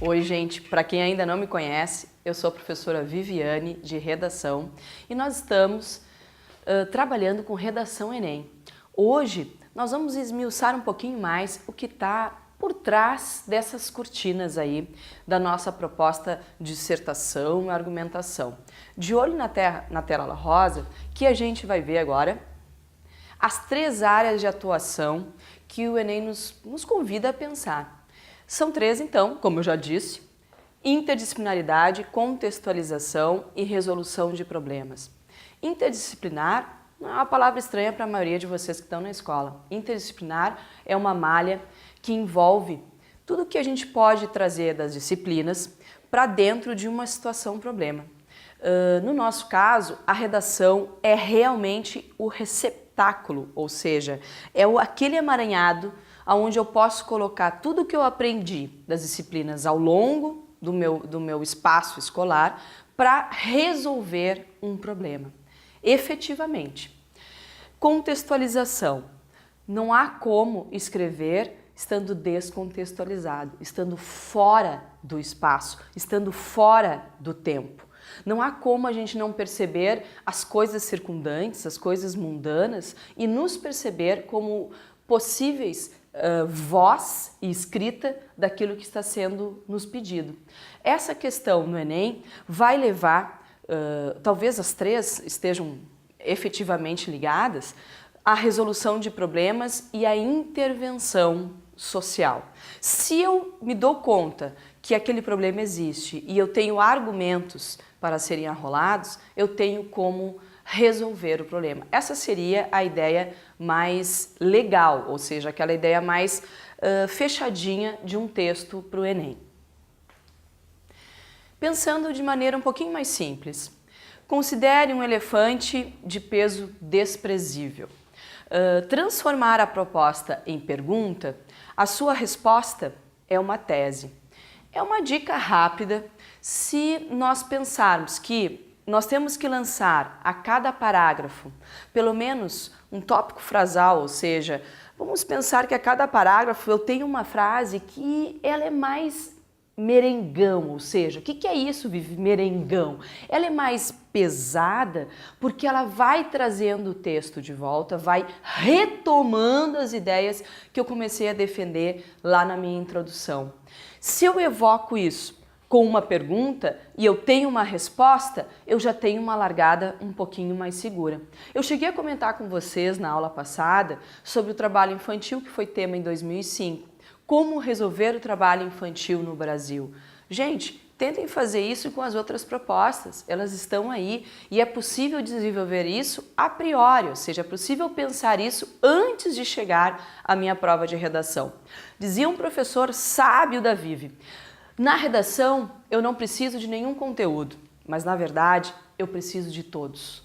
Oi, gente, para quem ainda não me conhece, eu sou a professora Viviane, de Redação, e nós estamos trabalhando com Redação Enem. Hoje, nós vamos esmiuçar um pouquinho mais o que está por trás dessas cortinas aí da nossa proposta de dissertação e argumentação. De olho na tela rosa, que a gente vai ver agora as 3 áreas de atuação que o Enem nos convida a pensar. São 3, então, como eu já disse: interdisciplinaridade, contextualização e resolução de problemas. Interdisciplinar não é uma palavra estranha para a maioria de vocês que estão na escola. Interdisciplinar é uma malha que envolve tudo que a gente pode trazer das disciplinas para dentro de uma situação-problema. No nosso caso, a redação é realmente o receptáculo, ou seja, é aquele emaranhado onde eu posso colocar tudo o que eu aprendi das disciplinas ao longo do meu espaço escolar para resolver um problema, efetivamente. Contextualização. Não há como escrever estando descontextualizado, estando fora do espaço, estando fora do tempo. Não há como a gente não perceber as coisas circundantes, as coisas mundanas e nos perceber como possíveis voz e escrita daquilo que está sendo nos pedido. Essa questão no Enem vai levar, talvez as 3 estejam efetivamente ligadas, à resolução de problemas e à intervenção social. Se eu me dou conta que aquele problema existe e eu tenho argumentos para serem arrolados, eu tenho como resolver o problema. Essa seria a ideia mais legal, ou seja, aquela ideia mais fechadinha de um texto para o Enem. Pensando de maneira um pouquinho mais simples, considere um elefante de peso desprezível. Transformar a proposta em pergunta, a sua resposta é uma tese. É uma dica rápida se nós pensarmos que nós temos que lançar a cada parágrafo pelo menos um tópico frasal, ou seja, vamos pensar que a cada parágrafo eu tenho uma frase que ela é mais merengão, ou seja, o que é isso, Vivi, merengão? Ela é mais pesada porque ela vai trazendo o texto de volta, vai retomando as ideias que eu comecei a defender lá na minha introdução. Se eu evoco isso com uma pergunta e eu tenho uma resposta, eu já tenho uma largada um pouquinho mais segura. Eu cheguei a comentar com vocês na aula passada sobre o trabalho infantil, que foi tema em 2005. Como resolver o trabalho infantil no Brasil? Gente, tentem fazer isso com as outras propostas, elas estão aí e é possível desenvolver isso a priori, ou seja, é possível pensar isso antes de chegar à minha prova de redação. Dizia um professor sábio da Vivi: na redação eu não preciso de nenhum conteúdo, mas na verdade eu preciso de todos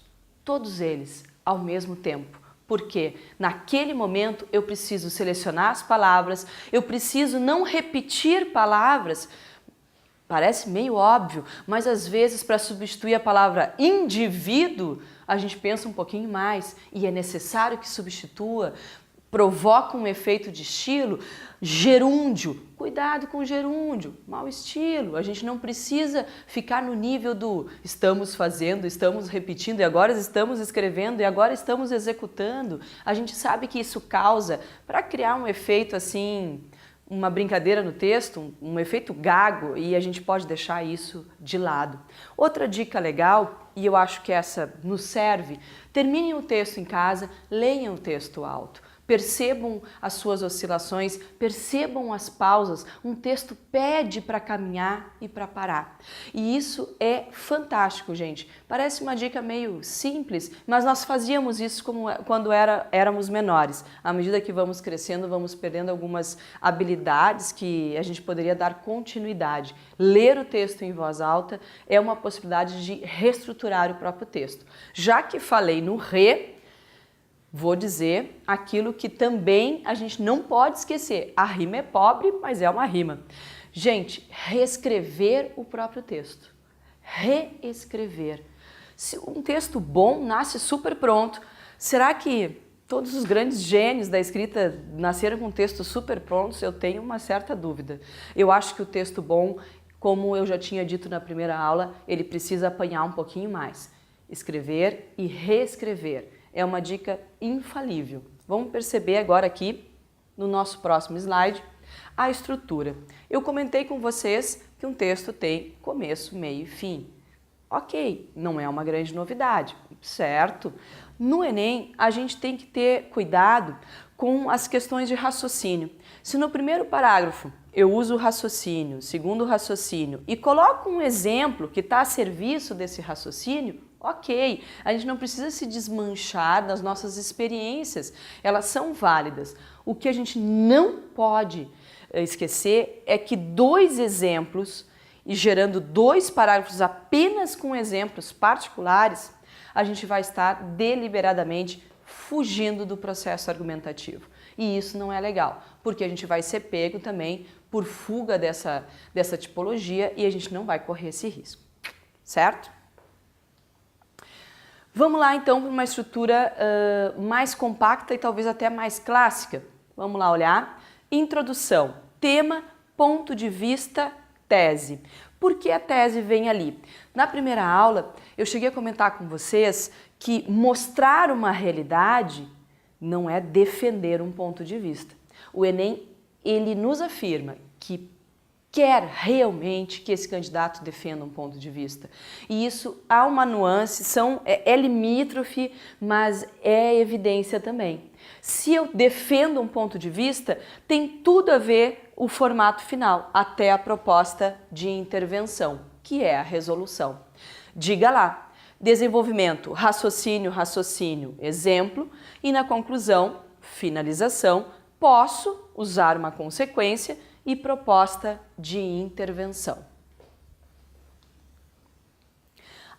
eles ao mesmo tempo. Porque naquele momento eu preciso selecionar as palavras, eu preciso não repetir palavras. Parece meio óbvio, mas às vezes para substituir a palavra indivíduo, a gente pensa um pouquinho mais e é necessário que substitua, provoca um efeito de estilo. Gerúndio, cuidado com o gerúndio, mau estilo. A gente não precisa ficar no nível do estamos fazendo, estamos repetindo e agora estamos escrevendo e agora estamos executando. A gente sabe que isso causa, para criar um efeito assim, uma brincadeira no texto, um efeito gago, e a gente pode deixar isso de lado. Outra dica legal, e eu acho que essa nos serve: terminem o texto em casa, leiam o texto alto. Percebam as suas oscilações, percebam as pausas. Um texto pede para caminhar e para parar. E isso é fantástico, gente. Parece uma dica meio simples, mas nós fazíamos isso quando éramos menores. À medida que vamos crescendo, vamos perdendo algumas habilidades que a gente poderia dar continuidade. Ler o texto em voz alta é uma possibilidade de reestruturar o próprio texto. Já que falei no vou dizer aquilo que também a gente não pode esquecer. A rima é pobre, mas é uma rima. Gente, reescrever o próprio texto. Reescrever. Se um texto bom nasce super pronto, será que todos os grandes gênios da escrita nasceram com textos super prontos, eu tenho uma certa dúvida. Eu acho que o texto bom, como eu já tinha dito na primeira aula, ele precisa apanhar um pouquinho mais. Escrever e reescrever é uma dica infalível. Vamos perceber agora aqui, no nosso próximo slide, a estrutura. Eu comentei com vocês que um texto tem começo, meio e fim. Ok, não é uma grande novidade, certo? No Enem, a gente tem que ter cuidado com as questões de raciocínio. Se no primeiro parágrafo eu uso o raciocínio, segundo raciocínio e coloco um exemplo que está a serviço desse raciocínio, ok, a gente não precisa se desmanchar das nossas experiências, elas são válidas. O que a gente não pode esquecer é que 2 exemplos e gerando 2 parágrafos apenas com exemplos particulares, a gente vai estar deliberadamente fugindo do processo argumentativo. E isso não é legal, porque a gente vai ser pego também por fuga dessa tipologia e a gente não vai correr esse risco, certo? Vamos lá então para uma estrutura mais compacta e talvez até mais clássica. Vamos lá olhar. Introdução, tema, ponto de vista, tese. Por que a tese vem ali? Na primeira aula, eu cheguei a comentar com vocês que mostrar uma realidade não é defender um ponto de vista. O Enem, ele nos afirma que quer realmente que esse candidato defenda um ponto de vista. E isso há uma nuance, é limítrofe, mas é evidência também. Se eu defendo um ponto de vista, tem tudo a ver o formato final, até a proposta de intervenção, que é a resolução. Diga lá, desenvolvimento, raciocínio, raciocínio, exemplo, e na conclusão, finalização, posso usar uma consequência e proposta de intervenção.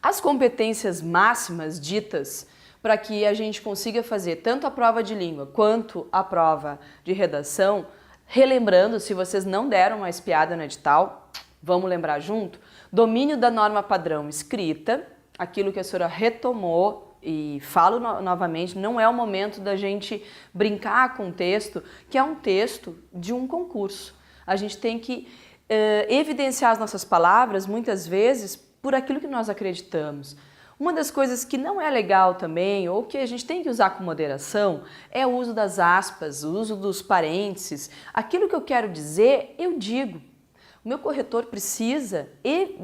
As competências máximas ditas para que a gente consiga fazer tanto a prova de língua quanto a prova de redação, relembrando, se vocês não deram uma espiada no edital, vamos lembrar junto, domínio da norma padrão escrita, aquilo que a senhora retomou, e falo novamente, não é o momento da gente brincar com o texto, que é um texto de um concurso. A gente tem que evidenciar as nossas palavras, muitas vezes, por aquilo que nós acreditamos. Uma das coisas que não é legal também, ou que a gente tem que usar com moderação, é o uso das aspas, o uso dos parênteses. Aquilo que eu quero dizer, eu digo. O meu corretor precisa,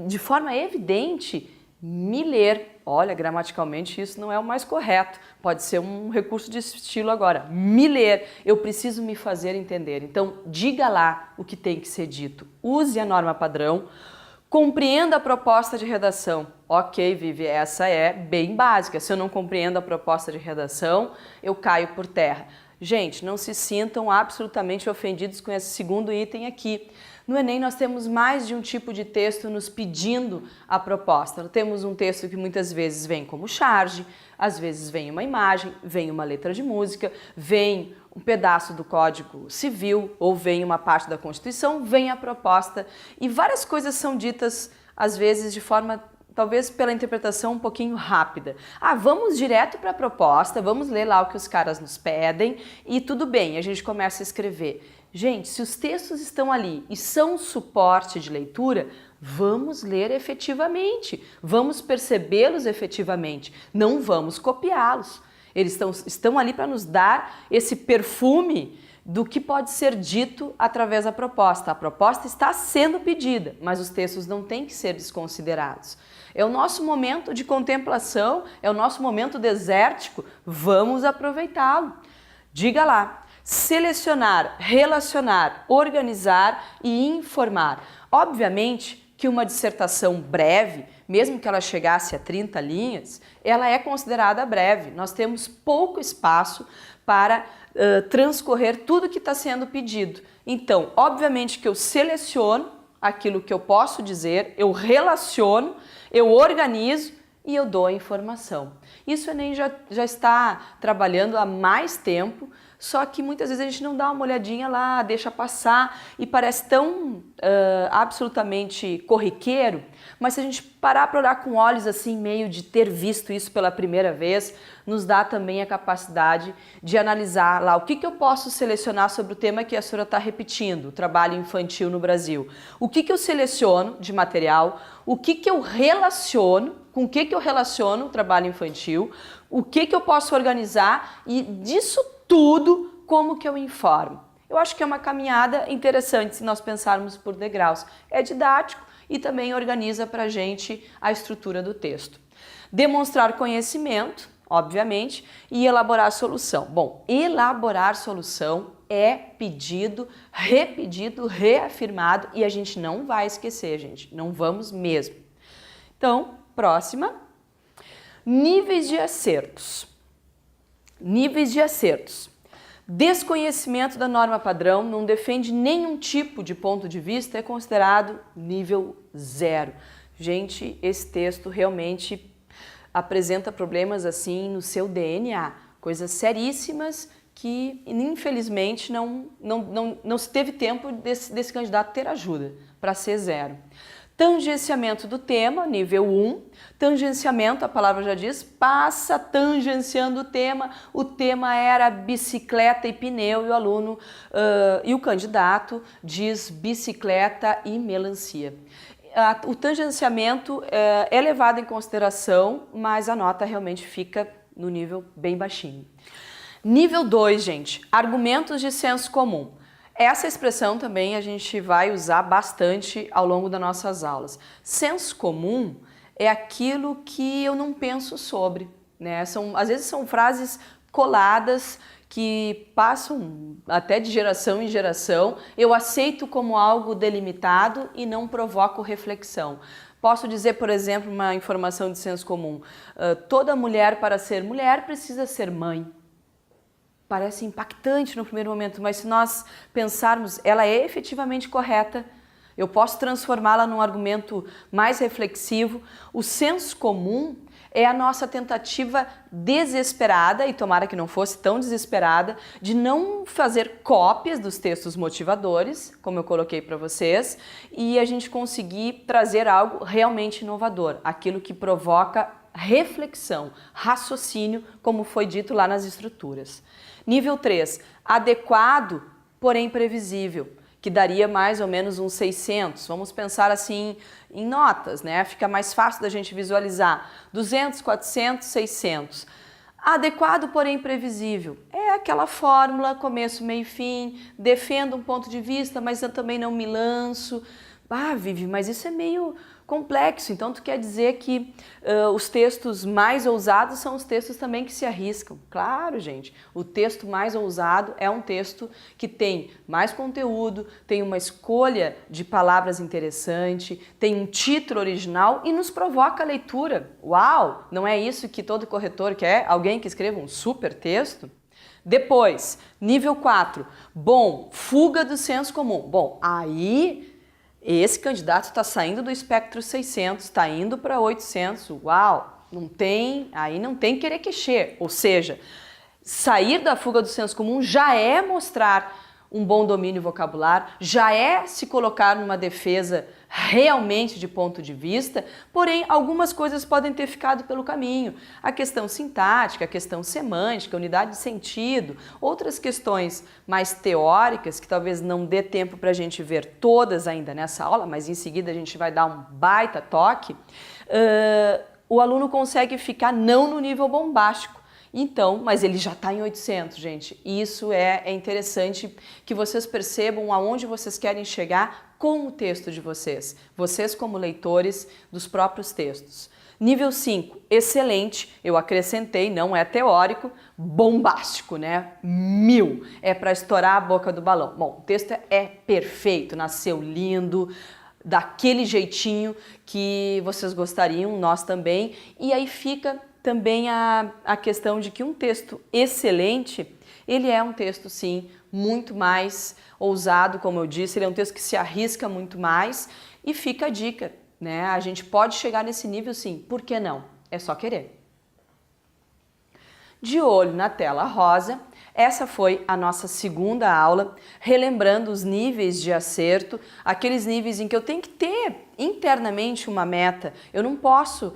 de forma evidente, me ler. Olha, gramaticalmente isso não é o mais correto. Pode ser um recurso de estilo agora. Me ler. Eu preciso me fazer entender. Então, diga lá o que tem que ser dito. Use a norma padrão. Compreenda a proposta de redação. Ok, Vivi, essa é bem básica. Se eu não compreendo a proposta de redação, eu caio por terra. Gente, não se sintam absolutamente ofendidos com esse segundo item aqui. No Enem nós temos mais de um tipo de texto nos pedindo a proposta. Nós temos um texto que muitas vezes vem como charge, às vezes vem uma imagem, vem uma letra de música, vem um pedaço do Código Civil ou vem uma parte da Constituição, vem a proposta e várias coisas são ditas às vezes de forma, talvez pela interpretação um pouquinho rápida. Ah, vamos direto para a proposta, vamos ler lá o que os caras nos pedem e tudo bem, a gente começa a escrever. Gente, se os textos estão ali e são suporte de leitura, vamos ler efetivamente, vamos percebê-los efetivamente, não vamos copiá-los. Eles estão ali para nos dar esse perfume do que pode ser dito através da proposta. A proposta está sendo pedida, mas os textos não têm que ser desconsiderados. É o nosso momento de contemplação, é o nosso momento desértico, vamos aproveitá-lo. Diga lá. Selecionar, relacionar, organizar e informar. Obviamente que uma dissertação breve, mesmo que ela chegasse a 30 linhas, ela é considerada breve. Nós temos pouco espaço para transcorrer tudo que está sendo pedido. Então, obviamente que eu seleciono aquilo que eu posso dizer, eu relaciono, eu organizo e eu dou a informação. Isso o Enem já está trabalhando há mais tempo, só que muitas vezes a gente não dá uma olhadinha lá, deixa passar e parece tão absolutamente corriqueiro, mas se a gente parar para olhar com olhos assim, meio de ter visto isso pela primeira vez, nos dá também a capacidade de analisar lá o que eu posso selecionar sobre o tema que a senhora está repetindo, o trabalho infantil no Brasil. O que eu seleciono de material, o que eu relaciono, com o que eu relaciono o trabalho infantil, o que eu posso organizar e disso tudo, como que eu informo. Eu acho que é uma caminhada interessante se nós pensarmos por degraus. É didático e também organiza para a gente a estrutura do texto. Demonstrar conhecimento, obviamente, e elaborar solução. Bom, elaborar solução é pedido, repetido, reafirmado e a gente não vai esquecer, gente. Não vamos mesmo. Então, próxima. Níveis de acertos. Níveis de acertos. Desconhecimento da norma padrão, não defende nenhum tipo de ponto de vista, é considerado nível 0. Gente, esse texto realmente apresenta problemas assim no seu DNA, coisas seríssimas que infelizmente não se teve tempo desse candidato ter ajuda para ser 0. Tangenciamento do tema, nível 1. Tangenciamento, a palavra já diz, passa tangenciando o tema era bicicleta e pneu e o aluno e o candidato diz bicicleta e melancia. O tangenciamento é levado em consideração, mas a nota realmente fica no nível bem baixinho. Nível 2, gente, argumentos de senso comum. Essa expressão também a gente vai usar bastante ao longo das nossas aulas. Senso comum é aquilo que eu não penso sobre, né? Às vezes são frases coladas que passam até de geração em geração. Eu aceito como algo delimitado e não provoco reflexão. Posso dizer, por exemplo, uma informação de senso comum. Toda mulher, para ser mulher, precisa ser mãe. Parece impactante no primeiro momento, mas se nós pensarmos, ela é efetivamente correta. Eu posso transformá-la num argumento mais reflexivo. O senso comum é a nossa tentativa desesperada, e tomara que não fosse tão desesperada, de não fazer cópias dos textos motivadores, como eu coloquei para vocês, e a gente conseguir trazer algo realmente inovador, aquilo que provoca reflexão, raciocínio, como foi dito lá nas estruturas. Nível 3, adequado, porém previsível, que daria mais ou menos uns 600. Vamos pensar assim em notas, né? Fica mais fácil da gente visualizar. 200, 400, 600. Adequado, porém previsível. É aquela fórmula, começo, meio e fim, defendo um ponto de vista, mas eu também não me lanço. Ah, Vivi, mas isso é meio complexo, então tu quer dizer que os textos mais ousados são os textos também que se arriscam. Claro, gente, o texto mais ousado é um texto que tem mais conteúdo, tem uma escolha de palavras interessante, tem um título original e nos provoca a leitura. Uau, não é isso que todo corretor quer? Alguém que escreva um super texto? Depois, nível 4, bom, fuga do senso comum. Bom, aí esse candidato está saindo do espectro 600, está indo para 800, uau, aí não tem querer queixer, ou seja, sair da fuga do senso comum já é mostrar um bom domínio vocabular, já é se colocar numa defesa realmente de ponto de vista, porém algumas coisas podem ter ficado pelo caminho. A questão sintática, a questão semântica, a unidade de sentido, outras questões mais teóricas que talvez não dê tempo para a gente ver todas ainda nessa aula, mas em seguida a gente vai dar um baita toque, o aluno consegue ficar não no nível bombástico. Então, mas ele já está em 800, gente. E isso é interessante que vocês percebam aonde vocês querem chegar com o texto de vocês. Vocês como leitores dos próprios textos. Nível 5, excelente. Eu acrescentei, não é teórico, bombástico, né? 1000. É para estourar a boca do balão. Bom, o texto é perfeito, nasceu lindo, daquele jeitinho que vocês gostariam, nós também. E aí fica também a questão de que um texto excelente, ele é um texto, sim, muito mais ousado, como eu disse, ele é um texto que se arrisca muito mais e fica a dica, né? A gente pode chegar nesse nível, sim, por que não? É só querer. De olho na tela rosa, Essa foi a nossa segunda aula, relembrando os níveis de acerto, aqueles níveis em que eu tenho que ter internamente uma meta. Eu não posso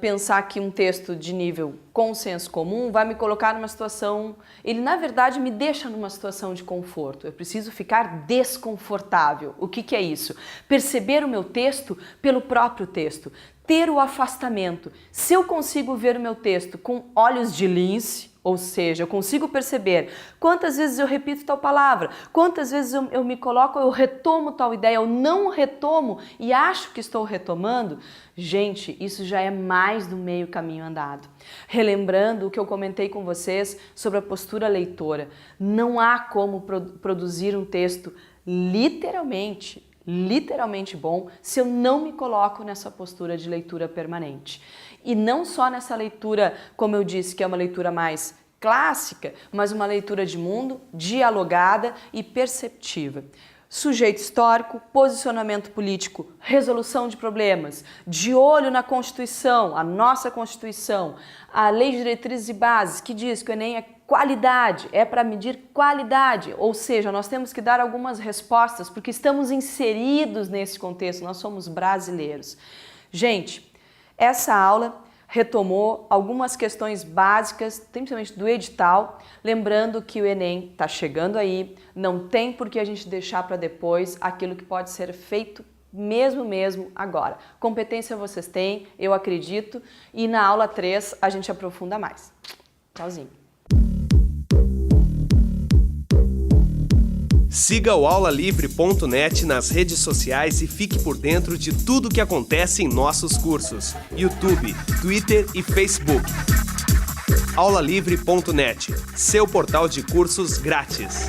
pensar que um texto de nível consenso comum vai me colocar numa situação, ele na verdade me deixa numa situação de conforto. Eu preciso ficar desconfortável. O que é isso? Perceber o meu texto pelo próprio texto, ter o afastamento. Se eu consigo ver o meu texto com olhos de lince, ou seja, eu consigo perceber quantas vezes eu repito tal palavra, quantas vezes eu me coloco, eu retomo tal ideia, eu não retomo e acho que estou retomando, gente, isso já é mais do meio caminho andado. Relembrando o que eu comentei com vocês sobre a postura leitora, não há como produzir um texto literalmente bom se eu não me coloco nessa postura de leitura permanente. E não só nessa leitura, como eu disse, que é uma leitura mais clássica, mas uma leitura de mundo dialogada e perceptiva. Sujeito histórico, posicionamento político, resolução de problemas, de olho na Constituição, a nossa Constituição, a Lei de Diretrizes e Bases, que diz que o Enem é qualidade, é para medir qualidade, ou seja, nós temos que dar algumas respostas porque estamos inseridos nesse contexto, nós somos brasileiros. Gente, essa aula retomou algumas questões básicas, principalmente do edital, lembrando que o Enem está chegando aí, não tem por que a gente deixar para depois aquilo que pode ser feito mesmo agora. Competência vocês têm, eu acredito, e na aula 3 a gente aprofunda mais. Tchauzinho. Siga o aulalivre.net nas redes sociais e fique por dentro de tudo que acontece em nossos cursos. YouTube, Twitter e Facebook. aulalivre.net, seu portal de cursos grátis.